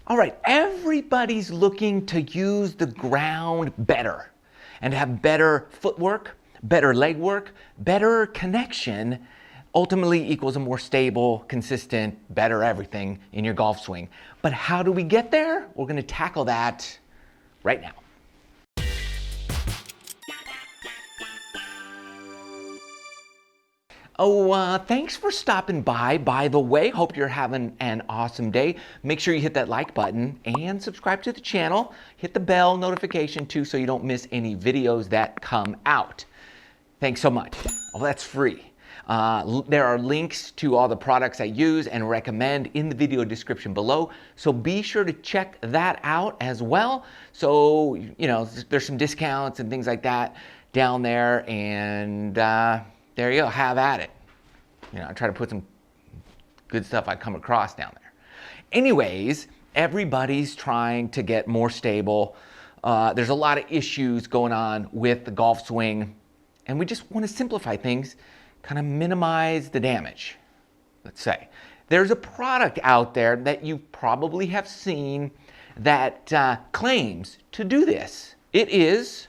All right, everybody's looking to use the ground better and have better footwork, better leg work, better connection, ultimately equals a more stable, consistent, better everything in your golf swing. But how do we get there? We're going to tackle that right now. Oh, thanks for stopping by the way. Hope you're having an awesome day. Make sure you hit that like button and subscribe to the channel. Hit the bell notification too so you don't miss any videos that come out. Thanks so much. Oh, that's free. There are links to all the products I use and recommend in the video description below. So be sure to check that out as well. So, you know, there's some discounts and things like that down there, and there you go, have at it. You know, I try to put some good stuff I come across down there. Anyways, everybody's trying to get more stable. There's a lot of issues going on with the golf swing, and we just want to simplify things, kind of minimize the damage, let's say. There's a product out there that you probably have seen that claims to do this. It is,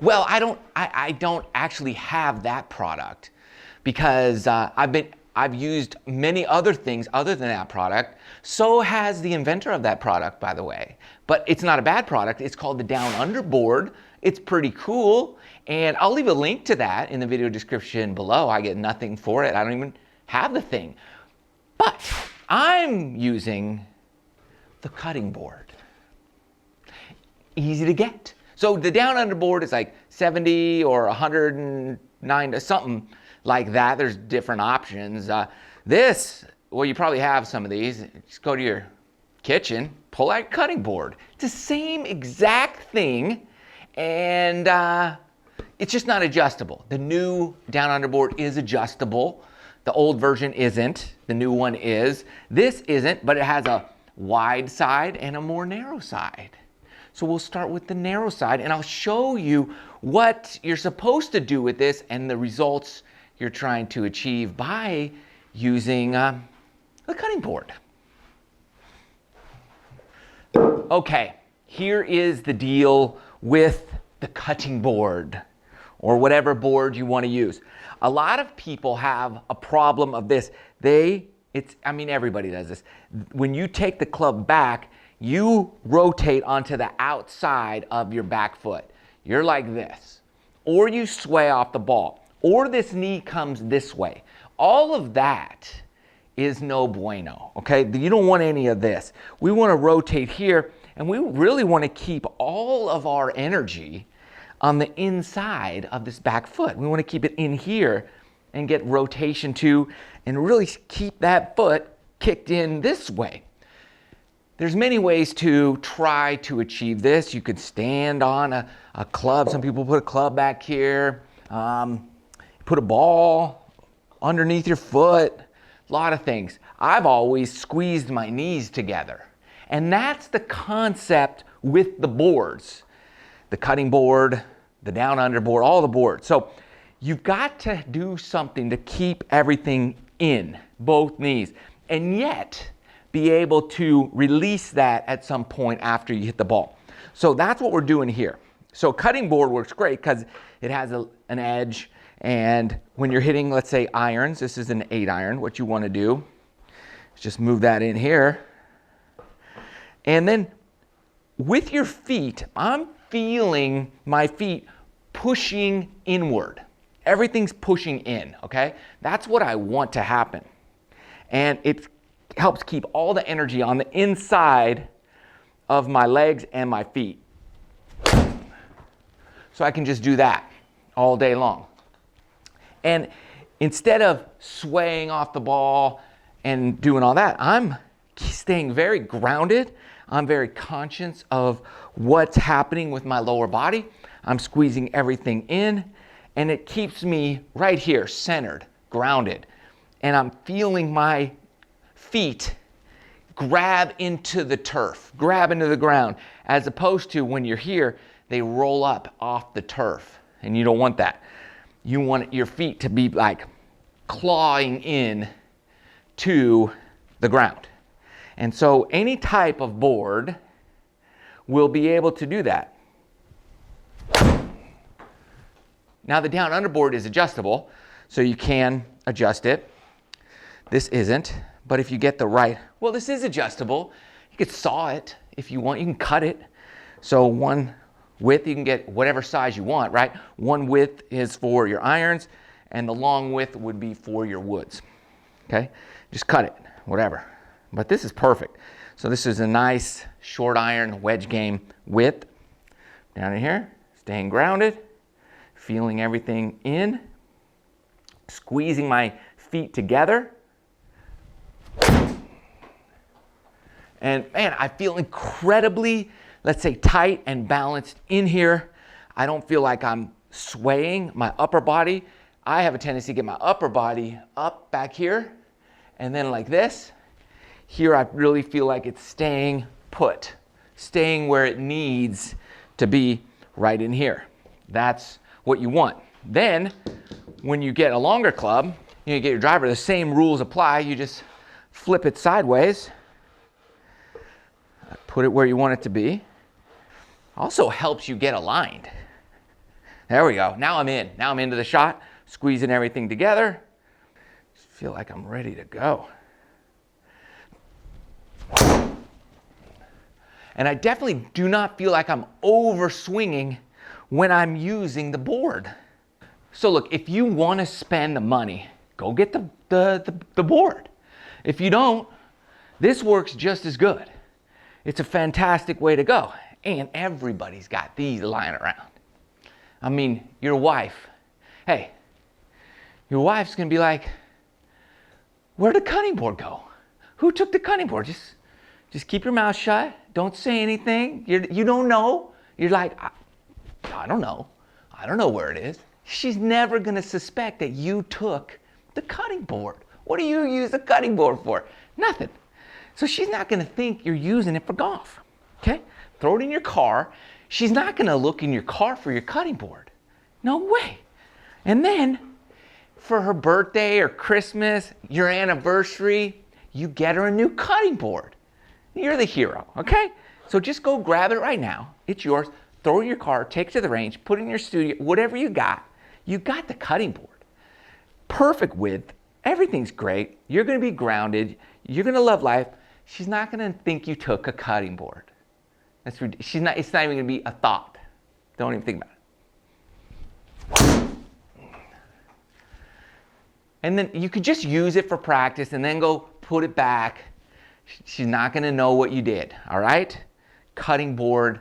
well, I don't actually have that product because I've used many other things other than that product. So has the inventor of that product, by the way. But it's not a bad product. It's called the Down Under board. It's pretty cool. And I'll leave a link to that in the video description below. I get nothing for it. I don't even have the thing. But I'm using the cutting board. Easy to get. So the Down Under board is like 70 or 109, something like that. There's different options. This, well, you probably have some of these. Just go to your kitchen, pull out your cutting board. It's the same exact thing, and it's just not adjustable. The new Down Under board is adjustable. The old version isn't. The new one is. This isn't, but it has a wide side and a more narrow side. So we'll start with the narrow side, and I'll show you what you're supposed to do with this and the results you're trying to achieve by using the cutting board. Okay, here is the deal with the cutting board, or whatever board you want to use. A lot of people have a problem of this. I mean, everybody does this. When you take the club back, you rotate onto the outside of your back foot. You're like this. Or you sway off the ball. Or this knee comes this way. All of that is no bueno, okay? You don't want any of this. We want to rotate here, and we really want to keep all of our energy on the inside of this back foot. We want to keep it in here and get rotation too, and really keep that foot kicked in this way. There's many ways to try to achieve this. You could stand on a club. Some people put a club back here. Put a ball underneath your foot. A lot of things. I've always squeezed my knees together. And that's the concept with the boards. The cutting board, the Down Under board, all the boards. So you've got to do something to keep everything in, both knees. And yet, be able to release that at some point after you hit the ball. So that's what we're doing here. So cutting board works great because it has an edge, and when you're hitting, let's say, irons, this is an 8-iron, what you want to do is just move that in here. And then with your feet, I'm feeling my feet pushing inward. Everything's pushing in, okay? That's what I want to happen. And it helps keep all the energy on the inside of my legs and my feet. So I can just do that all day long. And instead of swaying off the ball and doing all that, I'm staying very grounded. I'm very conscious of what's happening with my lower body. I'm squeezing everything in, and it keeps me right here, centered, grounded. And I'm feeling my feet grab into the turf, grab into the ground, as opposed to when you're here, they roll up off the turf, and you don't want that. You want your feet to be like clawing in to the ground. And so any type of board will be able to do that. Now the down under board is adjustable, so you can adjust it. This isn't, but if you get the right, well, this is adjustable. You could saw it if you want, you can cut it. So one width, you can get whatever size you want, right? One width is for your irons, and the long width would be for your woods, okay? Just cut it, whatever. But this is perfect. So this is a nice short iron wedge game width. Down in here, staying grounded, feeling everything in, squeezing my feet together. And man, I feel incredibly, let's say, tight and balanced in here. I don't feel like I'm swaying my upper body. I have a tendency to get my upper body up back here and then like this. Here I really feel like it's staying put, staying where it needs to be right in here. That's what you want. Then when you get a longer club, you get your driver, the same rules apply. You just flip it sideways. Put it where you want it to be. Also helps you get aligned. There we go. Now I'm in. Now I'm into the shot, squeezing everything together. Just feel like I'm ready to go. And I definitely do not feel like I'm over swinging when I'm using the board. So look, if you want to spend the money, go get the board. If you don't, this works just as good. It's a fantastic way to go. And everybody's got these lying around. I mean, your wife. Hey, your wife's going to be like, where'd the cutting board go? Who took the cutting board? Just keep your mouth shut. Don't say anything. You don't know. You're like, I don't know. I don't know where it is. She's never going to suspect that you took the cutting board. What do you use the cutting board for? Nothing. So she's not going to think you're using it for golf, okay? Throw it in your car. She's not going to look in your car for your cutting board. No way. And then for her birthday or Christmas, your anniversary, you get her a new cutting board. You're the hero, okay? So just go grab it right now. It's yours. Throw it in your car, take it to the range, put it in your studio, whatever you got the cutting board. Perfect width. Everything's great. You're going to be grounded. You're going to love life. She's not going to think you took a cutting board. It's not even going to be a thought. Don't even think about it. And then you could just use it for practice and then go put it back. She's not going to know what you did, all right? Cutting board,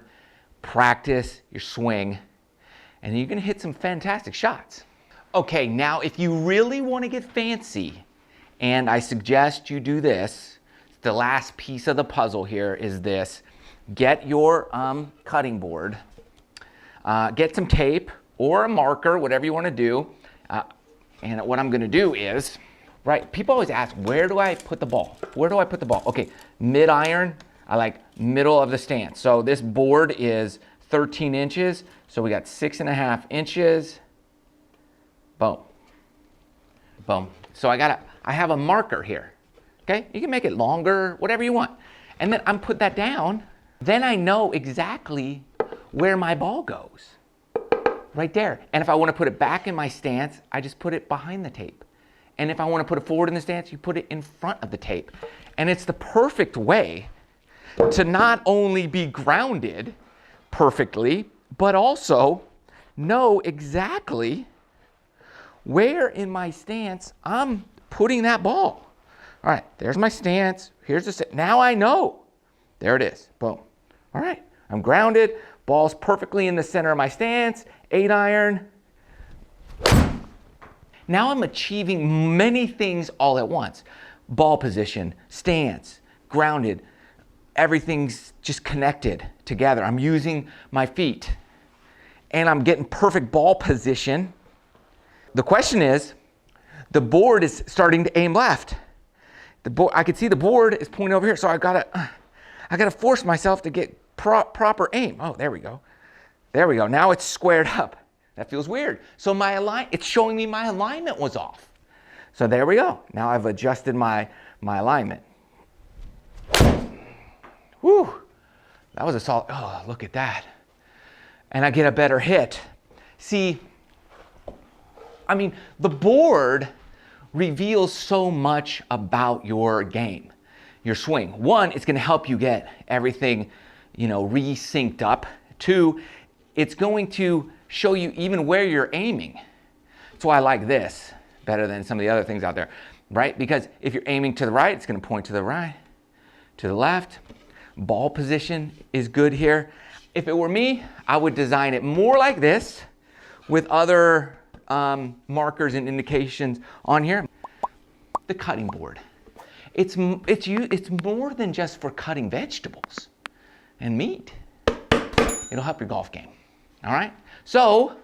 practice your swing, and you're going to hit some fantastic shots. Okay, now if you really want to get fancy, and I suggest you do this, the last piece of the puzzle here is this. Get your cutting board, get some tape or a marker, whatever you want to do. And what I'm going to do is, right, people always ask, where do I put the ball? Where do I put the ball? Okay, mid-iron, I like middle of the stance. So this board is 13 inches. So we got 6.5 inches. Boom. Boom. So I have a marker here. Okay, you can make it longer, whatever you want. And then I'm put that down. Then I know exactly where my ball goes. Right there. And if I want to put it back in my stance, I just put it behind the tape. And if I want to put it forward in the stance, you put it in front of the tape. And it's the perfect way to not only be grounded perfectly, but also know exactly where in my stance I'm putting that ball. All right, there's my stance. Here's the stance. Now I know. There it is. Boom. All right, I'm grounded. Ball's perfectly in the center of my stance. 8-iron. Now I'm achieving many things all at once. Ball position, stance, grounded. Everything's just connected together. I'm using my feet. And I'm getting perfect ball position. The question is, the board is starting to aim left. I can see the board is pointing over here, so I gotta force myself to get proper aim. Oh, there we go. There we go. Now it's squared up. That feels weird. So it's showing me my alignment was off. So there we go. Now I've adjusted my alignment. Whew, that was a solid, oh, look at that. And I get a better hit. See, I mean, the board reveals so much about your game, your swing. One, it's gonna help you get everything, re-synced up. Two, it's going to show you even where you're aiming. That's why I like this better than some of the other things out there, right? Because if you're aiming to the right, it's gonna point to the right, to the left. Ball position is good here. If it were me, I would design it more like this with other markers and indications on here. The cutting board. It's more than just for cutting vegetables and meat. It'll help your golf game. All right? So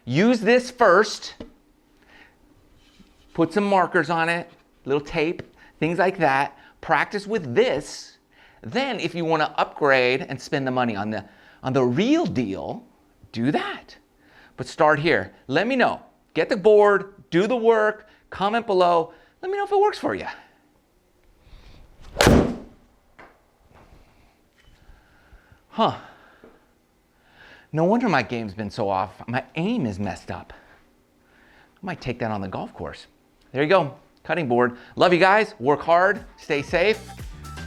use this first. Put some markers on it, little tape, things like that. Practice with this. Then if you want to upgrade and spend the money on the real deal, do that. But start here. Let me know. Get the board, do the work, comment below. Let me know if it works for you. Huh. No wonder my game's been so off. My aim is messed up. I might take that on the golf course. There you go. Cutting board. Love you guys. Work hard. Stay safe.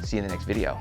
See you in the next video.